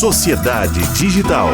Sociedade Digital.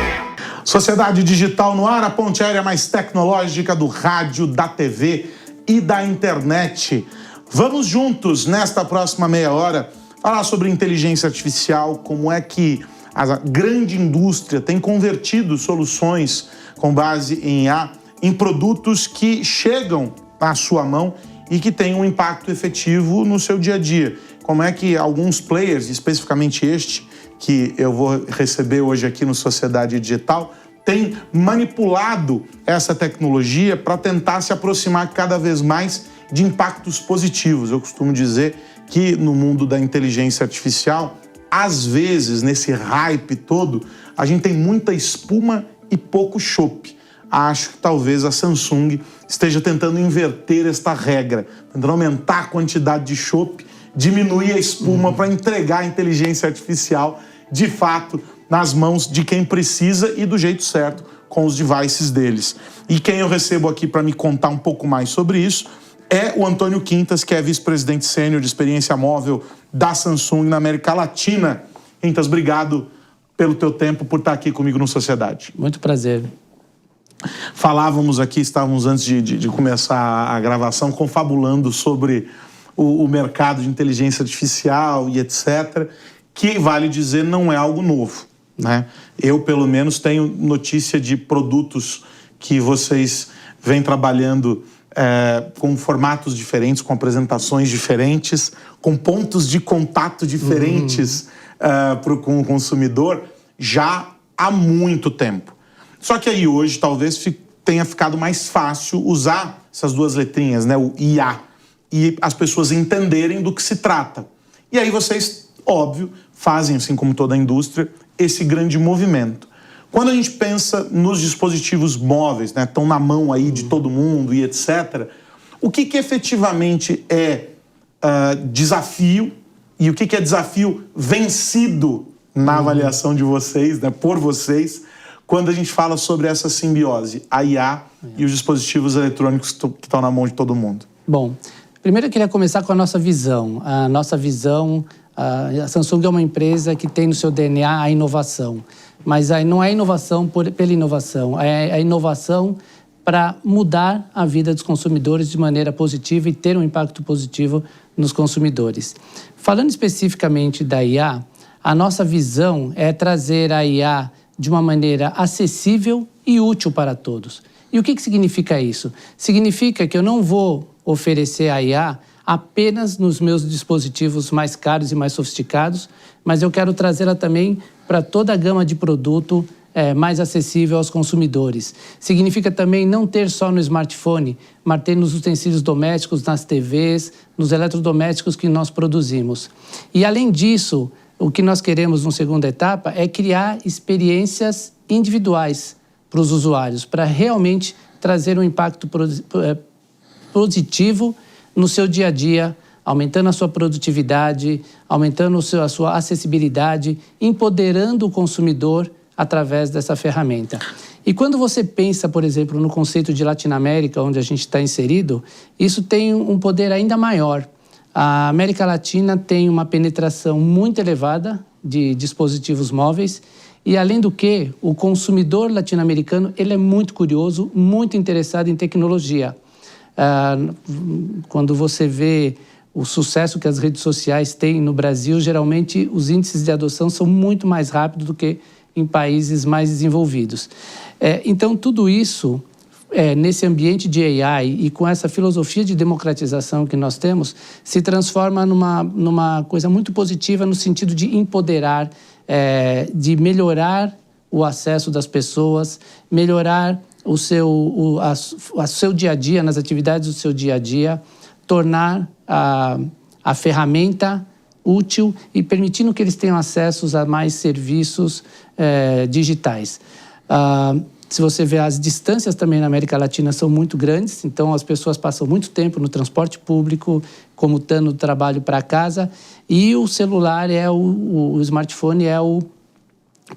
Sociedade Digital no ar, a ponte aérea mais tecnológica do rádio, da TV e da internet. Vamos juntos, nesta próxima meia hora, falar sobre inteligência artificial, como é que a grande indústria tem convertido soluções com base em IA em produtos que chegam à sua mão e que têm um impacto efetivo no seu dia a dia. Como é que alguns players, especificamente este, que eu vou receber hoje aqui no Sociedade Digital, têm manipulado essa tecnologia para tentar se aproximar cada vez mais de impactos positivos. Eu costumo dizer que no mundo da inteligência artificial, às vezes, nesse hype todo, a gente tem muita espuma e pouco chopp. Acho que talvez a Samsung esteja tentando inverter esta regra, tentando aumentar a quantidade de chopp, diminuir a espuma para entregar a inteligência artificial, de fato, nas mãos de quem precisa e do jeito certo, com os devices deles. E quem eu recebo aqui para me contar um pouco mais sobre isso é o Antônio Quintas, que é vice-presidente sênior de experiência móvel da Samsung na América Latina. Quintas, obrigado pelo teu tempo, por estar aqui comigo no Sociedade. Muito prazer. Falávamos aqui, estávamos antes de começar a gravação, confabulando sobre o mercado de inteligência artificial e etc., que, vale dizer, não é algo novo, né? Eu, pelo menos, tenho notícia de produtos que vocês vêm trabalhando com formatos diferentes, com apresentações diferentes, com pontos de contato diferentes com o consumidor já há muito tempo. Só que aí hoje talvez tenha ficado mais fácil usar essas duas letrinhas, né, o IA, e as pessoas entenderem do que se trata. E aí vocês, óbvio, fazem, assim como toda a indústria, esse grande movimento. Quando a gente pensa nos dispositivos móveis, né, estão na mão aí de todo mundo e etc., o que efetivamente é desafio e o que é desafio vencido na avaliação de vocês, né, por vocês, quando a gente fala sobre essa simbiose, a IA e os dispositivos eletrônicos que estão na mão de todo mundo? Bom, primeiro eu queria começar com a nossa visão. A nossa visão, a Samsung é uma empresa que tem no seu DNA a inovação. Mas não é inovação pela inovação, é a inovação para mudar a vida dos consumidores de maneira positiva e ter um impacto positivo nos consumidores. Falando especificamente da IA, a nossa visão é trazer a IA de uma maneira acessível e útil para todos. E o que significa isso? Significa que eu não vou oferecer a IA apenas nos meus dispositivos mais caros e mais sofisticados, mas eu quero trazê-la também para toda a gama de produto mais acessível aos consumidores. Significa também não ter só no smartphone, mas ter nos utensílios domésticos, nas TVs, nos eletrodomésticos que nós produzimos. E, além disso, o que nós queremos, numa segunda etapa, é criar experiências individuais para os usuários, para realmente trazer um impacto positivo no seu dia a dia, aumentando a sua produtividade, aumentando a sua acessibilidade, empoderando o consumidor através dessa ferramenta. E quando você pensa, por exemplo, no conceito de Latinoamérica, onde a gente está inserido, isso tem um poder ainda maior. A América Latina tem uma penetração muito elevada de dispositivos móveis e, além do que, o consumidor latino-americano ele é muito curioso, muito interessado em tecnologia. Quando você vê o sucesso que as redes sociais têm no Brasil, geralmente os índices de adoção são muito mais rápidos do que em países mais desenvolvidos. Então, tudo isso, nesse ambiente de AI e com essa filosofia de democratização que nós temos, se transforma numa coisa muito positiva no sentido de empoderar, de melhorar o acesso das pessoas, melhorar o seu dia a dia, nas atividades do seu dia a dia, tornar a ferramenta útil e permitindo que eles tenham acesso a mais serviços digitais. Se você vê, as distâncias também na América Latina são muito grandes, então as pessoas passam muito tempo no transporte público, comutando do trabalho para casa, e o celular, o smartphone é o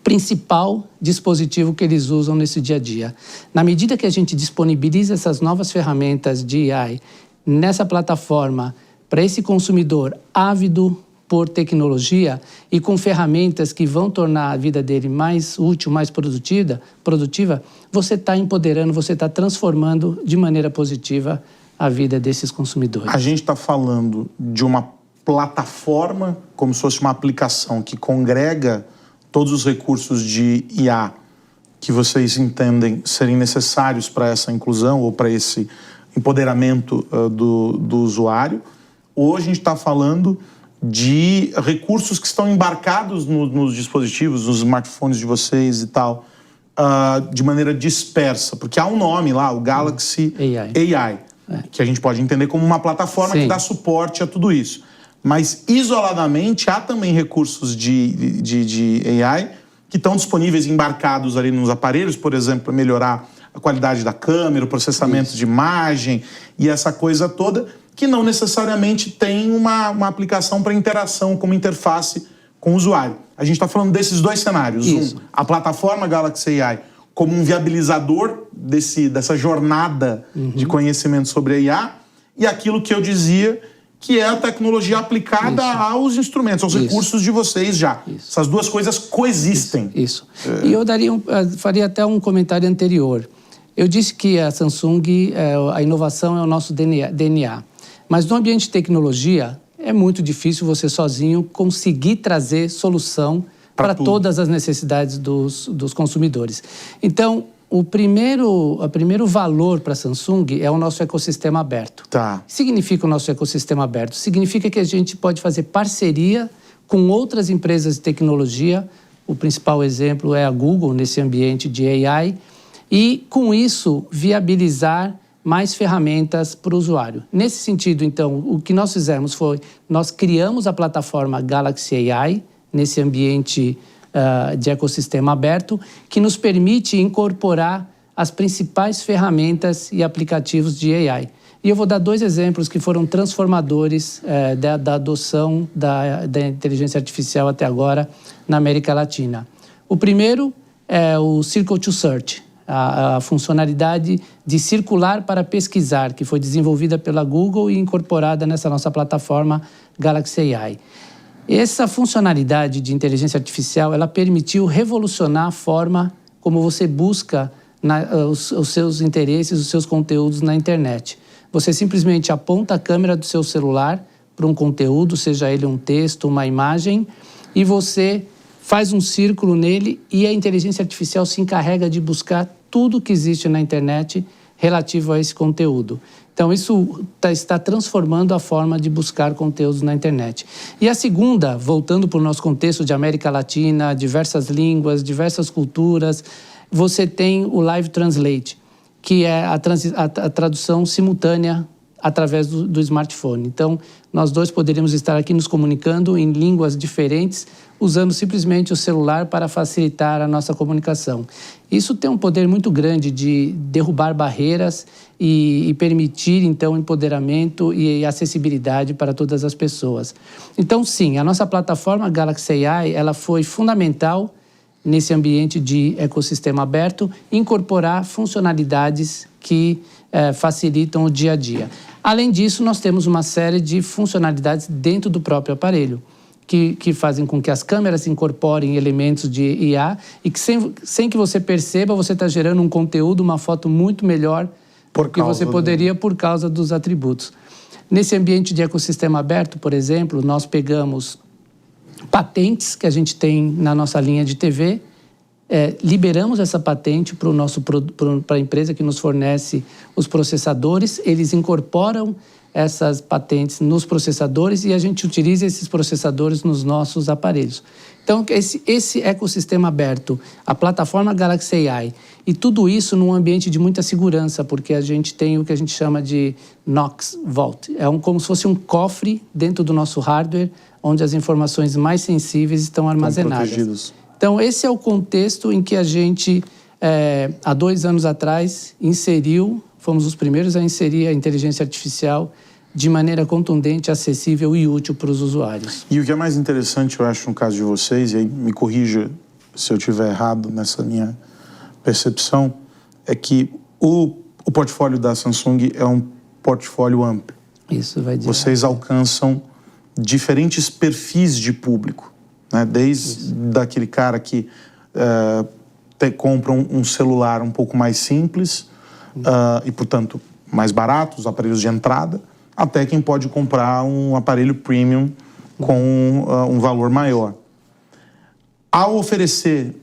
principal dispositivo que eles usam nesse dia a dia. Na medida que a gente disponibiliza essas novas ferramentas de AI nessa plataforma para esse consumidor ávido por tecnologia e com ferramentas que vão tornar a vida dele mais útil, mais produtiva, você está empoderando, você está transformando de maneira positiva a vida desses consumidores. A gente está falando de uma plataforma, como se fosse uma aplicação que congrega todos os recursos de IA que vocês entendem serem necessários para essa inclusão ou para esse empoderamento do usuário. Hoje a gente está falando de recursos que estão embarcados nos dispositivos, nos smartphones de vocês e tal, de maneira dispersa, porque há um nome lá, o Galaxy AI, que a gente pode entender como uma plataforma que dá suporte a tudo isso. Mas, isoladamente, há também recursos de AI que estão disponíveis, embarcados ali nos aparelhos, por exemplo, para melhorar a qualidade da câmera, o processamento de imagem e essa coisa toda, que não necessariamente tem uma aplicação para interação como interface com o usuário. A gente está falando desses dois cenários. A plataforma Galaxy AI como um viabilizador dessa jornada de conhecimento sobre a IA, e aquilo que eu dizia, que é a tecnologia aplicada aos instrumentos, aos recursos de vocês já. Essas duas coisas coexistem. E eu faria até um comentário anterior. Eu disse que a Samsung, a inovação é o nosso DNA. Mas no ambiente de tecnologia, é muito difícil você sozinho conseguir trazer solução para todas as necessidades dos consumidores. Então, o primeiro valor para a Samsung é o nosso ecossistema aberto. O que significa o nosso ecossistema aberto? Significa que a gente pode fazer parceria com outras empresas de tecnologia. O principal exemplo é a Google, nesse ambiente de AI. E, com isso, viabilizar mais ferramentas para o usuário. Nesse sentido, então, o que nós fizemos foi, nós criamos a plataforma Galaxy AI, nesse ambiente de ecossistema aberto, que nos permite incorporar as principais ferramentas e aplicativos de AI. E eu vou dar 2 exemplos que foram transformadores da adoção da inteligência artificial até agora na América Latina. O primeiro é o Circle to Search, a funcionalidade de circular para pesquisar, que foi desenvolvida pela Google e incorporada nessa nossa plataforma Galaxy AI. Essa funcionalidade de inteligência artificial, ela permitiu revolucionar a forma como você busca os seus interesses, os seus conteúdos na internet. Você simplesmente aponta a câmera do seu celular para um conteúdo, seja ele um texto, uma imagem, e você faz um círculo nele e a inteligência artificial se encarrega de buscar tudo que existe na internet relativo a esse conteúdo. Então, isso está transformando a forma de buscar conteúdos na internet. E a segunda, voltando para o nosso contexto de América Latina, diversas línguas, diversas culturas, você tem o Live Translate, que é a tradução simultânea através do smartphone. Então, nós dois poderíamos estar aqui nos comunicando em línguas diferentes, usando simplesmente o celular para facilitar a nossa comunicação. Isso tem um poder muito grande de derrubar barreiras e permitir, então, empoderamento e acessibilidade para todas as pessoas. Então, sim, a nossa plataforma Galaxy AI, ela foi fundamental nesse ambiente de ecossistema aberto, incorporar funcionalidades que facilitam o dia a dia. Além disso, nós temos uma série de funcionalidades dentro do próprio aparelho, que fazem com que as câmeras incorporem elementos de IA e que sem que você perceba, você está gerando um conteúdo, uma foto muito melhor do que você poderia por causa dos atributos. Nesse ambiente de ecossistema aberto, por exemplo, nós pegamos patentes que a gente tem na nossa linha de TV, liberamos essa patente para a empresa que nos fornece os processadores, eles incorporam essas patentes nos processadores e a gente utiliza esses processadores nos nossos aparelhos. Então, esse ecossistema aberto, a plataforma Galaxy AI e tudo isso num ambiente de muita segurança, porque a gente tem o que a gente chama de Knox Vault. Como se fosse um cofre dentro do nosso hardware, onde as informações mais sensíveis estão armazenadas. Então, esse é o contexto em que a gente, há 2 anos atrás, fomos os primeiros a inserir a inteligência artificial de maneira contundente, acessível e útil para os usuários. E o que é mais interessante, eu acho, no caso de vocês, e aí me corrija se eu estiver errado nessa minha percepção, é que o portfólio da Samsung é um portfólio amplo. Isso vai dizer. Vocês alcançam diferentes perfis de público, né? Desde daquele cara que compra um celular um pouco mais simples e, portanto, mais barato, os aparelhos de entrada, até quem pode comprar um aparelho premium com um valor maior. Ao oferecer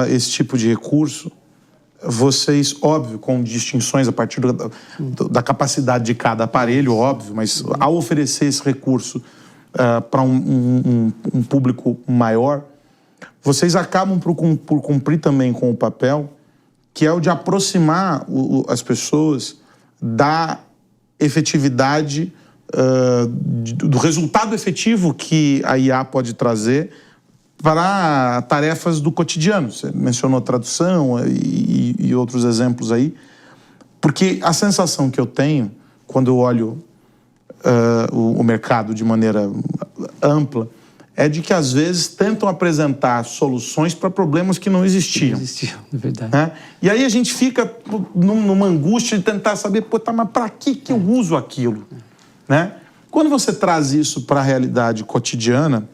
esse tipo de recurso, vocês, óbvio, com distinções a partir da capacidade de cada aparelho, óbvio, mas ao oferecer esse recurso para um público maior, vocês acabam por cumprir também com o papel que é o de aproximar as pessoas da efetividade, do resultado efetivo que a IA pode trazer para tarefas do cotidiano. Você mencionou tradução e outros exemplos aí, porque a sensação que eu tenho quando eu olho o mercado de maneira ampla é de que às vezes tentam apresentar soluções para problemas que não existiam. Não existiam, é verdade. Né? E aí a gente fica numa angústia de tentar saber, mas para que eu uso aquilo? Né? Quando você traz isso para a realidade cotidiana,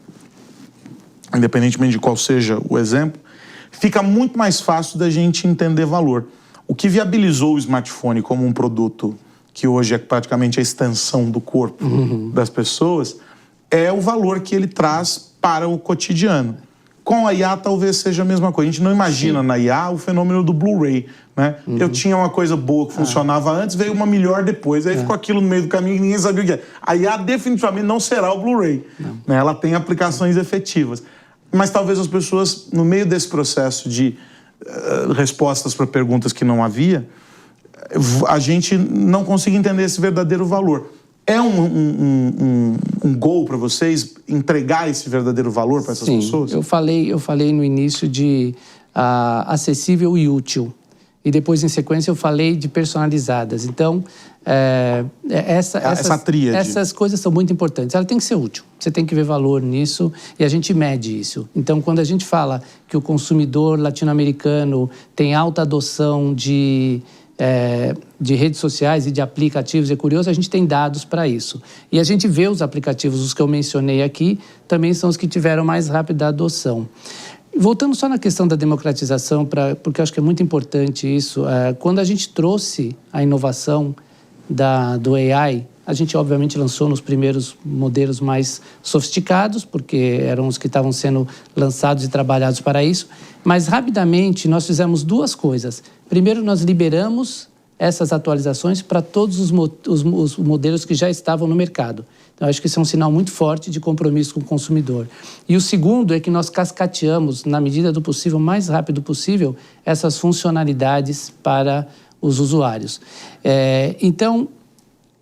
independentemente de qual seja o exemplo, fica muito mais fácil da gente entender valor. O que viabilizou o smartphone como um produto que hoje é praticamente a extensão do corpo das pessoas é o valor que ele traz para o cotidiano. Com a IA talvez seja a mesma coisa. A gente não imagina na IA o fenômeno do Blu-ray, né? Eu tinha uma coisa boa que funcionava antes, veio uma melhor depois, aí ficou aquilo no meio do caminho e ninguém sabia o que é. A IA definitivamente não será o Blu-ray. Né? Ela tem aplicações efetivas. Mas talvez as pessoas, no meio desse processo de respostas para perguntas que não havia, a gente não consiga entender esse verdadeiro valor. É um goal para vocês entregar esse verdadeiro valor para essas pessoas? Eu falei no início de acessível e útil. E depois, em sequência, eu falei de personalizadas. Então, essa tríade. Essas coisas são muito importantes. Ela tem que ser útil. Você tem que ver valor nisso e a gente mede isso. Então, quando a gente fala que o consumidor latino-americano tem alta adoção de redes sociais e de aplicativos, é curioso, a gente tem dados para isso. E a gente vê os aplicativos, os que eu mencionei aqui, também são os que tiveram mais rápida adoção. Voltando só na questão da democratização, porque eu acho que é muito importante isso, quando a gente trouxe a inovação do AI, a gente obviamente lançou nos primeiros modelos mais sofisticados, porque eram os que estavam sendo lançados e trabalhados para isso, mas rapidamente nós fizemos duas coisas. Primeiro, nós liberamos essas atualizações para todos os modelos que já estavam no mercado. Então, acho que isso é um sinal muito forte de compromisso com o consumidor. E o segundo é que nós cascateamos, na medida do possível, o mais rápido possível, essas funcionalidades para os usuários. Então,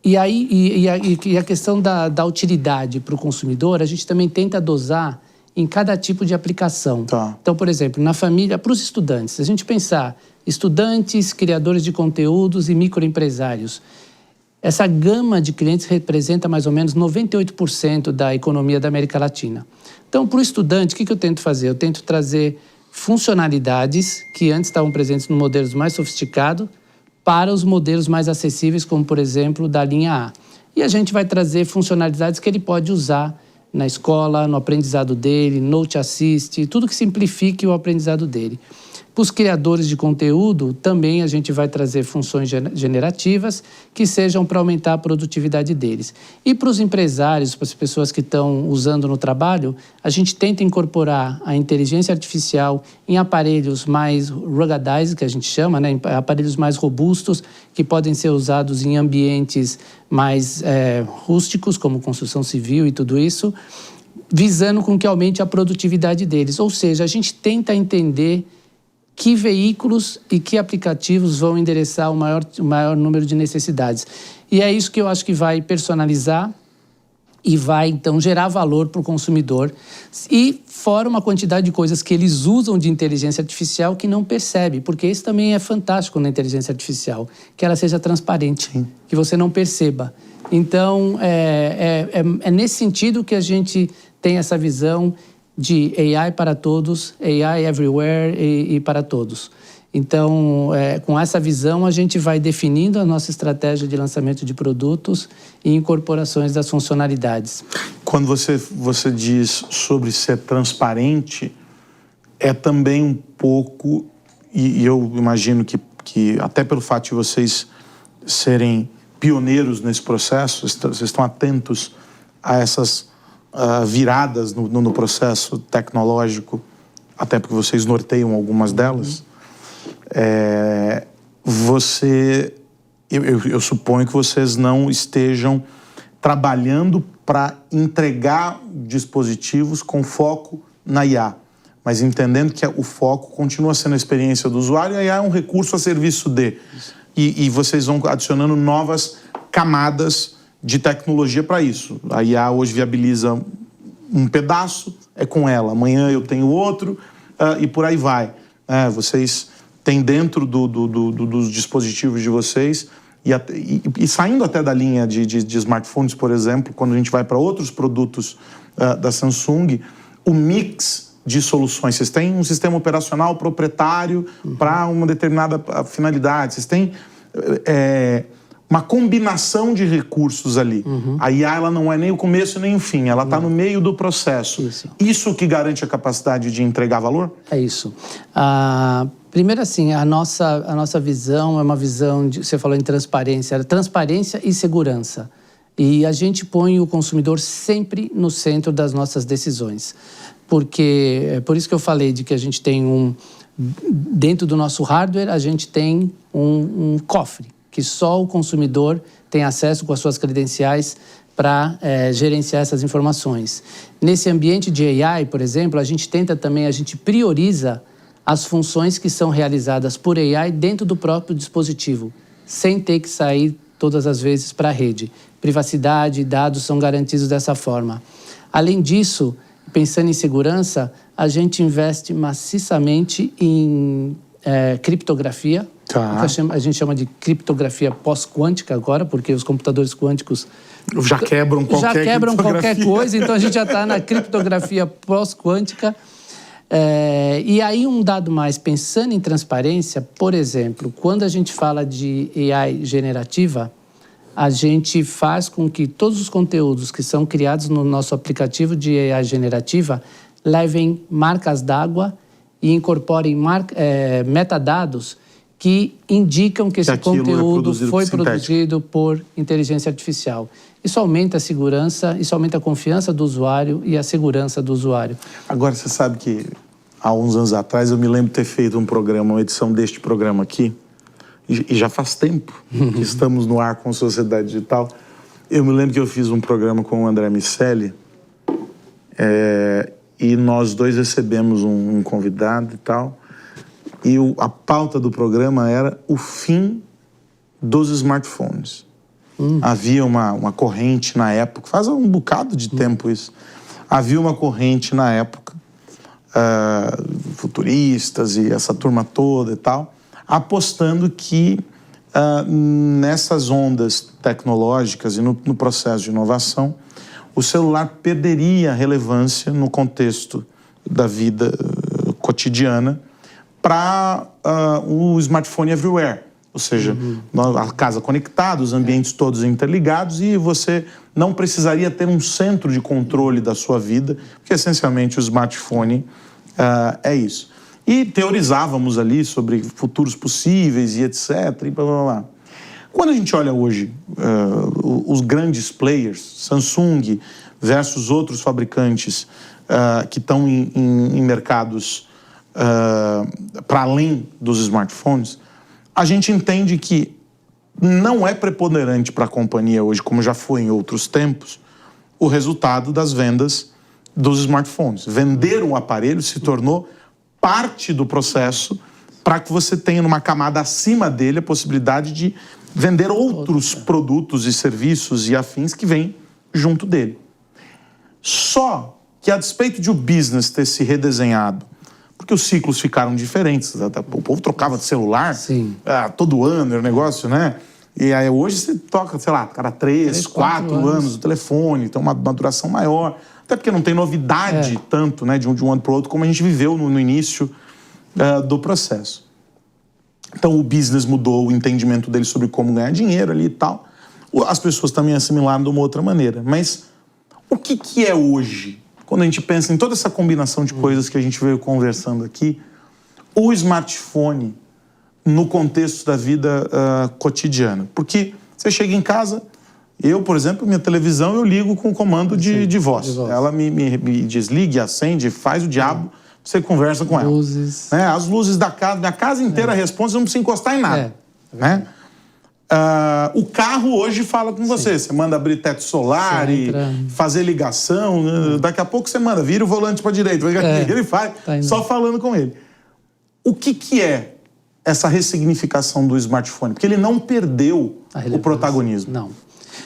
e a questão da utilidade para o consumidor, a gente também tenta dosar em cada tipo de aplicação. Tá. Então, por exemplo, na família, para os estudantes, se a gente pensar estudantes, criadores de conteúdos e microempresários, essa gama de clientes representa mais ou menos 98% da economia da América Latina. Então, para o estudante, o que eu tento fazer? Eu tento trazer funcionalidades que antes estavam presentes nos modelos mais sofisticados para os modelos mais acessíveis, como, por exemplo, da linha A. E a gente vai trazer funcionalidades que ele pode usar na escola, no aprendizado dele, Note Assist, tudo que simplifique o aprendizado dele. Para os criadores de conteúdo, também a gente vai trazer funções generativas que sejam para aumentar a produtividade deles. E para os empresários, para as pessoas que estão usando no trabalho, a gente tenta incorporar a inteligência artificial em aparelhos mais ruggedized, que a gente chama, né? Aparelhos mais robustos, que podem ser usados em ambientes mais rústicos, como construção civil e tudo isso, visando com que aumente a produtividade deles. Ou seja, a gente tenta entender que veículos e que aplicativos vão endereçar o maior número de necessidades. E é isso que eu acho que vai personalizar e vai, então, gerar valor para o consumidor. E fora uma quantidade de coisas que eles usam de inteligência artificial que não percebe, porque isso também é fantástico na inteligência artificial, que ela seja transparente, que você não perceba. Então, é nesse sentido que a gente tem essa visão de AI para todos, AI everywhere e para todos. Então, com essa visão, a gente vai definindo a nossa estratégia de lançamento de produtos e incorporações das funcionalidades. Quando você diz sobre ser transparente, é também um pouco, e eu imagino que até pelo fato de vocês serem pioneiros nesse processo, vocês estão atentos a essas viradas no processo tecnológico, até porque vocês norteiam algumas delas. Eu suponho que vocês não estejam trabalhando para entregar dispositivos com foco na IA, mas entendendo que o foco continua sendo a experiência do usuário, e a IA é um recurso a serviço de. E vocês vão adicionando novas camadas de tecnologia para isso. A IA hoje viabiliza um pedaço, é com ela. Amanhã eu tenho outro, e por aí vai. Vocês têm dentro dos dispositivos de vocês, e saindo até da linha de smartphones, por exemplo, quando a gente vai para outros produtos da Samsung, o mix de soluções. Vocês têm um sistema operacional proprietário para uma determinada finalidade. Vocês têm uma combinação de recursos ali. A IA ela não é nem o começo nem o fim, ela está no meio do processo. Isso que garante a capacidade de entregar valor? É isso. Primeiro, assim, a nossa visão é uma visão, você falou em transparência e segurança. E a gente põe o consumidor sempre no centro das nossas decisões. Porque, por isso que eu falei de que a gente tem dentro do nosso hardware, a gente tem um cofre, que só o consumidor tem acesso com as suas credenciais para gerenciar essas informações. Nesse ambiente de AI, por exemplo, a gente prioriza as funções que são realizadas por AI dentro do próprio dispositivo, sem ter que sair todas as vezes para a rede. Privacidade e dados são garantidos dessa forma. Além disso, pensando em segurança, a gente investe maciçamente em criptografia. A gente chama de criptografia pós-quântica agora, porque os computadores quânticos já quebram qualquer coisa, então a gente já está na criptografia pós-quântica. E aí um dado mais, pensando em transparência, por exemplo, quando a gente fala de AI generativa, a gente faz com que todos os conteúdos que são criados no nosso aplicativo de AI generativa levem marcas d'água e incorporem metadados que indicam que esse conteúdo foi produzido por inteligência artificial. Isso aumenta a segurança, isso aumenta a confiança do usuário e a segurança do usuário. Agora, você sabe que há uns anos atrás eu me lembro de ter feito um programa, uma edição deste programa aqui, e já faz tempo que estamos no ar com Sociedade Digital. Eu me lembro que eu fiz um programa com o André Miceli, e nós dois recebemos um convidado e tal, e a pauta do programa era o fim dos smartphones. Havia uma corrente na época, faz um bocado de tempo isso, havia uma corrente na época, futuristas e essa turma toda e tal, apostando que nessas ondas tecnológicas e no processo de inovação, o celular perderia relevância no contexto da vida cotidiana para o smartphone everywhere. Ou seja, a casa conectada, os ambientes todos interligados, e você não precisaria ter um centro de controle da sua vida, porque essencialmente o smartphone é isso. E teorizávamos ali sobre futuros possíveis e etc. E blá, blá, blá. Quando a gente olha hoje os grandes players, Samsung versus outros fabricantes que estão em mercados para além dos smartphones, a gente entende que não é preponderante para a companhia hoje, como já foi em outros tempos, o resultado das vendas dos smartphones. Vender um aparelho se tornou parte do processo para que você tenha numa camada acima dele a possibilidade de vender outros produtos e serviços e afins que vêm junto dele. Só que, a despeito de o business ter se redesenhado, porque os ciclos ficaram diferentes, o povo trocava de celular todo ano, era um negócio, né? E aí hoje você toca, sei lá, cada 3, 4 anos o telefone, então uma duração maior, até porque não tem novidade tanto, né, de um ano para o outro, como a gente viveu no início do processo. Então o business mudou, o entendimento dele sobre como ganhar dinheiro ali e tal. As pessoas também assimilaram de uma outra maneira. Mas o que é hoje, quando a gente pensa em toda essa combinação de coisas que a gente veio conversando aqui, o smartphone no contexto da vida cotidiana? Porque você chega em casa, eu, por exemplo, minha televisão eu ligo com o comando de voz. Ela me desliga, acende, faz o diabo, você conversa com ela. Luzes. As luzes da casa, minha casa inteira responde, você não precisa encostar em nada. Né? O carro hoje fala com você. Você manda abrir teto solar e fazer ligação. Daqui a pouco você manda, vira o volante para a direita. Ele faz, só falando com ele. O que é essa ressignificação do smartphone? Porque ele não perdeu o protagonismo. Não.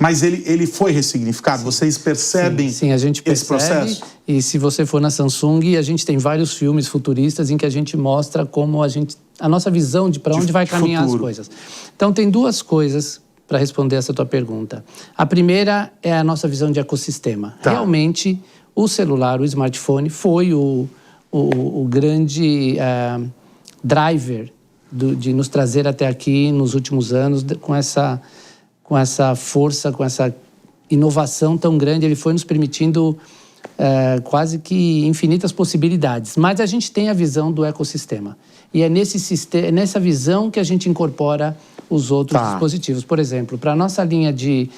Mas ele foi ressignificado? Sim. Vocês percebem sim, a gente percebe, esse processo? E se você for na Samsung, a gente tem vários filmes futuristas em que a gente mostra como a nossa visão de para onde vai caminhar as coisas. Então, tem duas coisas para responder essa tua pergunta. A primeira é a nossa visão de ecossistema. Tá. Realmente, o celular, o smartphone, foi o grande driver de nos trazer até aqui nos últimos anos com essa força, com essa inovação tão grande. Ele foi nos permitindo quase que infinitas possibilidades. Mas a gente tem a visão do ecossistema. E é nessa visão que a gente incorpora os outros dispositivos. Por exemplo, para a nossa linha de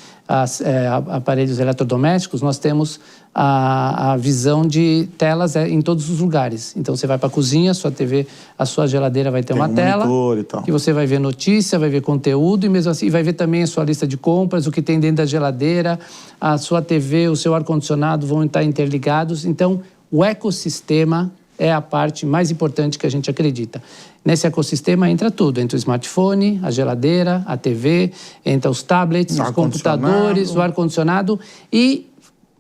aparelhos eletrodomésticos, nós temos a visão de telas em todos os lugares. Então, você vai para a cozinha, sua TV, a sua geladeira vai ter uma tela, monitor e tal. Que você vai ver notícia, vai ver conteúdo e mesmo assim vai ver também a sua lista de compras, o que tem dentro da geladeira, a sua TV, o seu ar-condicionado vão estar interligados. Então, o ecossistema é a parte mais importante que a gente acredita. Nesse ecossistema entra tudo, entra o smartphone, a geladeira, a TV, entra os tablets, os computadores, o ar-condicionado e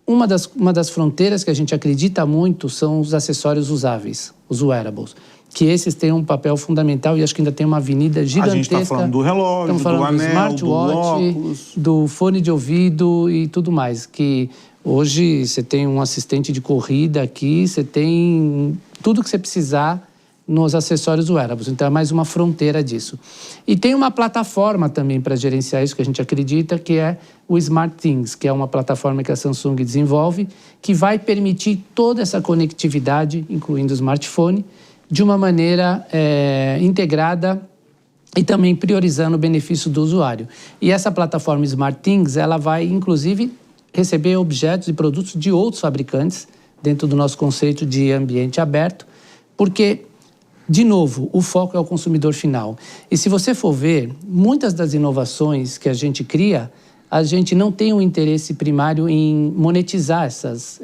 uma das fronteiras que a gente acredita muito são os acessórios usáveis, os wearables, que esses têm um papel fundamental e acho que ainda tem uma avenida gigantesca. A gente está falando do relógio, do anel, do smartwatch, óculos, do fone de ouvido e tudo mais, que hoje você tem um assistente de corrida aqui, você tem tudo que você precisar nos acessórios wearables. Então, é mais uma fronteira disso. E tem uma plataforma também para gerenciar isso, que a gente acredita, que é o SmartThings, que é uma plataforma que a Samsung desenvolve, que vai permitir toda essa conectividade, incluindo o smartphone, de uma maneira integrada e também priorizando o benefício do usuário. E essa plataforma SmartThings, ela vai, inclusive, receber objetos e produtos de outros fabricantes dentro do nosso conceito de ambiente aberto, porque, de novo, o foco é o consumidor final. E se você for ver, muitas das inovações que a gente cria, a gente não tem um interesse primário em monetizar essas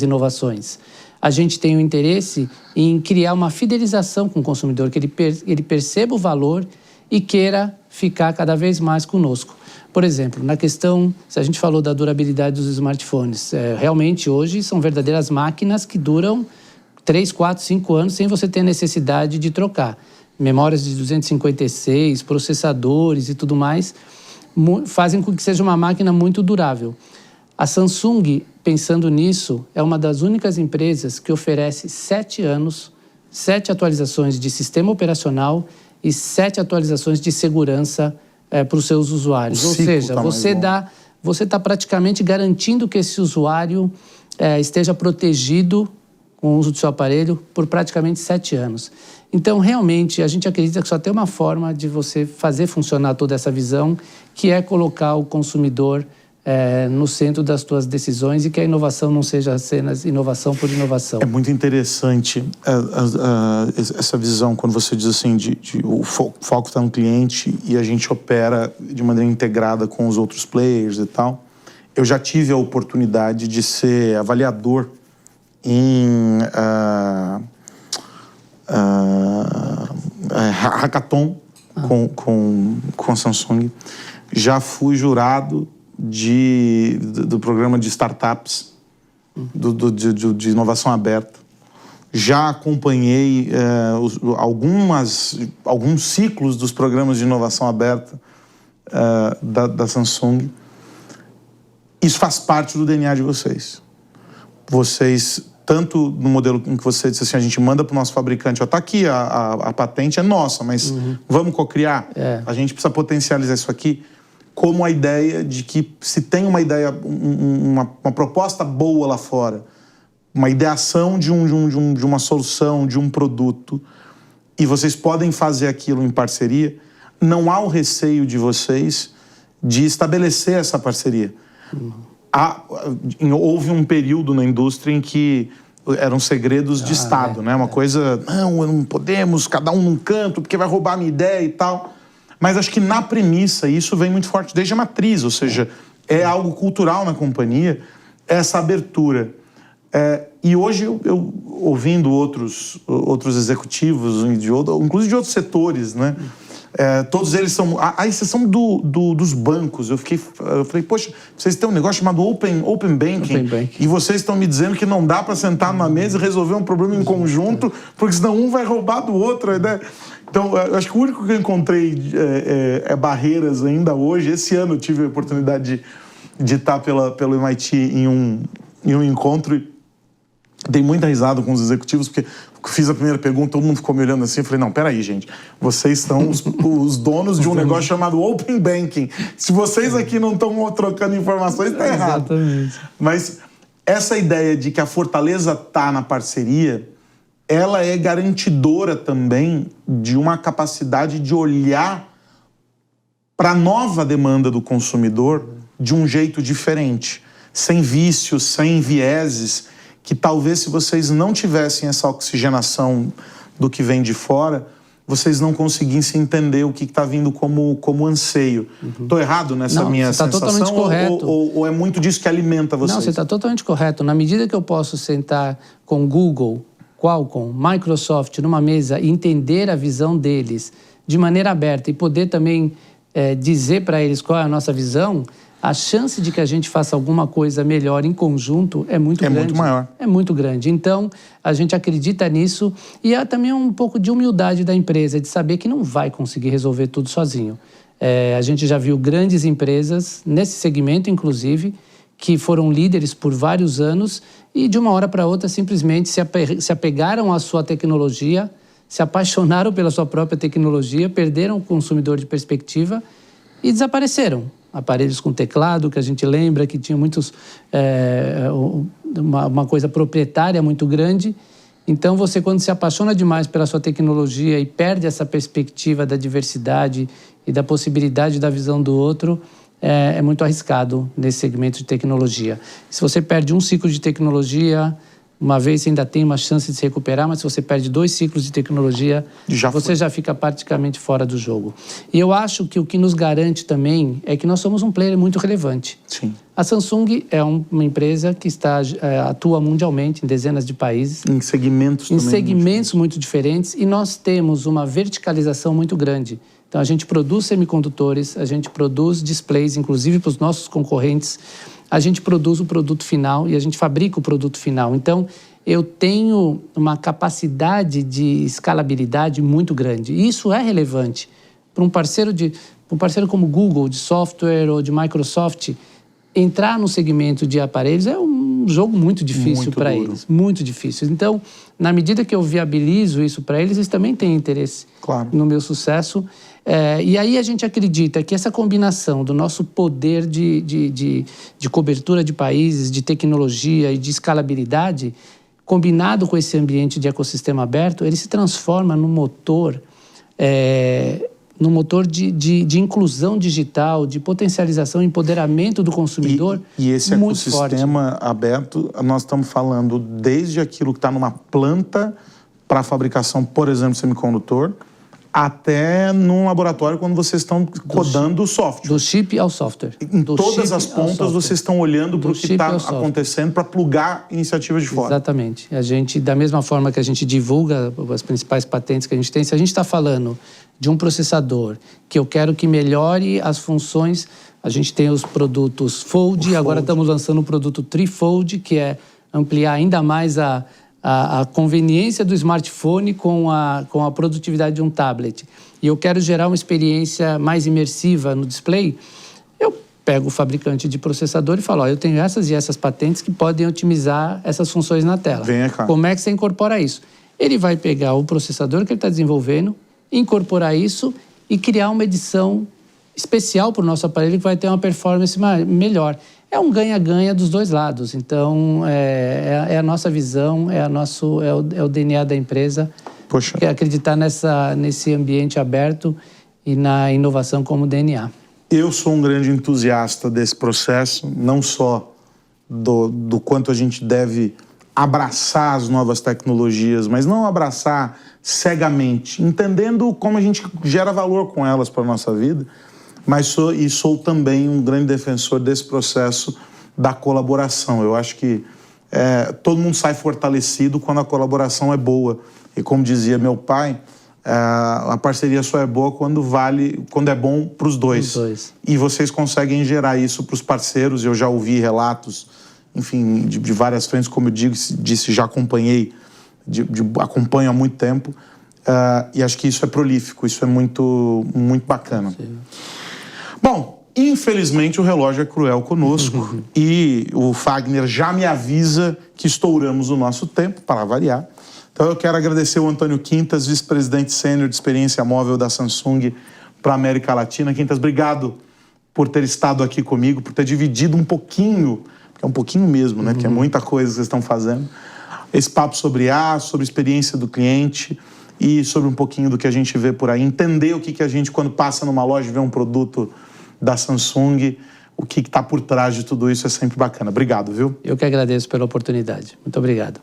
inovações. A gente tem um interesse em criar uma fidelização com o consumidor, que ele perceba o valor e queira ficar cada vez mais conosco. Por exemplo, na questão, se a gente falou da durabilidade dos smartphones, realmente hoje são verdadeiras máquinas que duram 3, 4, 5 anos sem você ter necessidade de trocar. Memórias de 256, processadores e tudo mais, fazem com que seja uma máquina muito durável. A Samsung, pensando nisso, é uma das únicas empresas que oferece 7 anos, 7 atualizações de sistema operacional e 7 atualizações de segurança para os seus usuários. Ou seja, você está praticamente garantindo que esse usuário esteja protegido com o uso do seu aparelho por praticamente 7 anos. Então, realmente, a gente acredita que só tem uma forma de você fazer funcionar toda essa visão, que é colocar o consumidor no centro das suas decisões e que a inovação não seja apenas inovação por inovação. É muito interessante essa visão, quando você diz assim, o foco está no cliente e a gente opera de maneira integrada com os outros players e tal. Eu já tive a oportunidade de ser avaliador em hackathon com a Samsung. Já fui jurado do programa de startups, de inovação aberta. Já acompanhei alguns ciclos dos programas de inovação aberta da Samsung. Isso faz parte do DNA de vocês. Vocês tanto no modelo em que você disse assim, a gente manda para o nosso fabricante, ó, tá aqui, a patente é nossa, mas vamos cocriar? A gente precisa potencializar isso aqui, como a ideia de que se tem uma ideia, uma proposta boa lá fora, uma ideação de uma solução, de um produto, e vocês podem fazer aquilo em parceria, não há o receio de vocês de estabelecer essa parceria. Houve um período na indústria em que eram segredos de Estado, né? Uma coisa, não podemos, cada um num canto, porque vai roubar a minha ideia e tal. Mas acho que na premissa isso vem muito forte desde a matriz, ou seja, é algo cultural na companhia, essa abertura. E hoje, eu ouvindo outros executivos, inclusive de outros setores, né? Todos eles são... A exceção dos bancos. Eu falei, poxa, vocês têm um negócio chamado Open Banking, e vocês estão me dizendo que não dá para sentar numa mesa e resolver um problema em conjunto, porque senão um vai roubar do outro, né? Então, eu acho que o único que eu encontrei barreiras ainda hoje. Esse ano eu tive a oportunidade de estar pelo MIT em um encontro e dei muita risada com os executivos, porque fiz a primeira pergunta, todo mundo ficou me olhando assim, eu falei, não, peraí, gente, vocês são os donos de um negócio chamado Open Banking. Se vocês aqui não estão trocando informações, está errado. Exatamente. Mas essa ideia de que a fortaleza está na parceria, ela é garantidora também de uma capacidade de olhar para a nova demanda do consumidor de um jeito diferente, sem vícios, sem vieses, que talvez se vocês não tivessem essa oxigenação do que vem de fora, vocês não conseguissem entender o que está vindo como anseio. Estou errado nessa minha sensação? Está totalmente correto. Ou é muito disso que alimenta vocês? Não, você está totalmente correto. Na medida que eu posso sentar com Google, Qualcomm, Microsoft numa mesa e entender a visão deles de maneira aberta e poder também dizer para eles qual é a nossa visão, a chance de que a gente faça alguma coisa melhor em conjunto é muito grande. É muito maior. É muito grande. Então, a gente acredita nisso e há também um pouco de humildade da empresa, de saber que não vai conseguir resolver tudo sozinho. A gente já viu grandes empresas, nesse segmento inclusive, que foram líderes por vários anos e de uma hora para outra simplesmente se apegaram à sua tecnologia, se apaixonaram pela sua própria tecnologia, perderam o consumidor de perspectiva e desapareceram. Aparelhos com teclado, que a gente lembra que tinha muitos... uma coisa proprietária muito grande. Então, você, quando se apaixona demais pela sua tecnologia e perde essa perspectiva da diversidade e da possibilidade da visão do outro, é muito arriscado nesse segmento de tecnologia. Se você perde um ciclo de tecnologia, uma vez você ainda tem uma chance de se recuperar, mas se você perde 2 ciclos de tecnologia, você já fica praticamente fora do jogo. E eu acho que o que nos garante também é que nós somos um player muito relevante. Sim. A Samsung é uma empresa que atua mundialmente em dezenas de países. Em segmentos também. Em segmentos muito diferentes. E nós temos uma verticalização muito grande. Então, a gente produz semicondutores, a gente produz displays, inclusive para os nossos concorrentes. A gente produz o produto final e a gente fabrica o produto final. Então, eu tenho uma capacidade de escalabilidade muito grande. E isso é relevante para um parceiro como Google, de software ou de Microsoft. Entrar no segmento de aparelhos é um jogo muito difícil para eles. Muito difícil. Então, na medida que eu viabilizo isso para eles, eles também têm interesse no meu sucesso. E aí a gente acredita que essa combinação do nosso poder de cobertura de países, de tecnologia e de escalabilidade, combinado com esse ambiente de ecossistema aberto, ele se transforma num motor de inclusão digital, de potencialização e empoderamento do consumidor. E esse ecossistema aberto, nós estamos falando desde aquilo que está numa planta para a fabricação, por exemplo, de semicondutor, até num laboratório quando vocês estão codando o software. Do chip ao software. Em todas as pontas vocês estão olhando para o que está acontecendo para plugar iniciativas de fora. Exatamente. A gente, da mesma forma que a gente divulga as principais patentes que a gente tem, se a gente está falando de um processador que eu quero que melhore as funções, a gente tem os produtos Fold, agora estamos lançando o produto Trifold, que é ampliar ainda mais a conveniência do smartphone com a produtividade de um tablet. E eu quero gerar uma experiência mais imersiva no display. Eu pega o fabricante de processador e fala, ó, eu tenho essas e essas patentes que podem otimizar essas funções na tela. Vem cá. Como é que você incorpora isso? Ele vai pegar o processador que ele está desenvolvendo, incorporar isso e criar uma edição especial para o nosso aparelho que vai ter uma performance melhor. É um ganha-ganha dos dois lados. Então, é a nossa visão, é o DNA da empresa. Poxa. É acreditar nesse ambiente aberto e na inovação como DNA. Eu sou um grande entusiasta desse processo, não só do quanto a gente deve abraçar as novas tecnologias, mas não abraçar cegamente, entendendo como a gente gera valor com elas para a nossa vida, mas sou também um grande defensor desse processo da colaboração. Eu acho que todo mundo sai fortalecido quando a colaboração é boa. E como dizia meu pai, a parceria só é boa quando é bom para os dois. E vocês conseguem gerar isso para os parceiros. Eu já ouvi relatos, enfim, de várias frentes, como eu disse, já acompanhei, acompanho há muito tempo. E acho que isso é prolífico, isso é muito, muito bacana. Sim. Bom, infelizmente o relógio é cruel conosco e o Fagner já me avisa que estouramos o nosso tempo, para variar. Então eu quero agradecer o Antônio Quintas, vice-presidente sênior de experiência móvel da Samsung para a América Latina. Quintas, obrigado por ter estado aqui comigo, por ter dividido um pouquinho, que é um pouquinho mesmo, né? Que é muita coisa que vocês estão fazendo. Esse papo sobre sobre a experiência do cliente e sobre um pouquinho do que a gente vê por aí. Entender o que a gente, quando passa numa loja e vê um produto da Samsung, o que está por trás de tudo isso é sempre bacana. Obrigado, viu? Eu que agradeço pela oportunidade. Muito obrigado.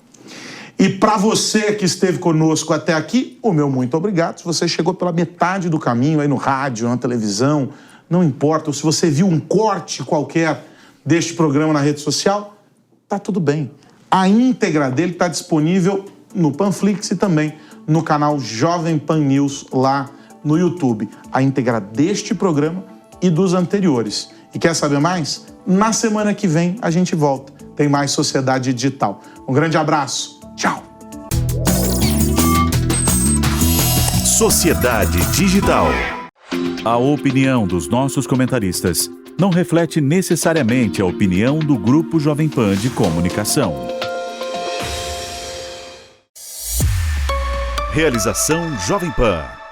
E para você que esteve conosco até aqui, o meu muito obrigado. Se você chegou pela metade do caminho aí no rádio, na televisão, não importa. Ou se você viu um corte qualquer deste programa na rede social, tá tudo bem. A íntegra dele está disponível no Panflix e também no canal Jovem Pan News lá no YouTube. A íntegra deste programa e dos anteriores. E quer saber mais? Na semana que vem a gente volta. Tem mais Sociedade Digital. Um grande abraço. Tchau. Sociedade Digital. A opinião dos nossos comentaristas não reflete necessariamente a opinião do Grupo Jovem Pan de Comunicação. Realização Jovem Pan.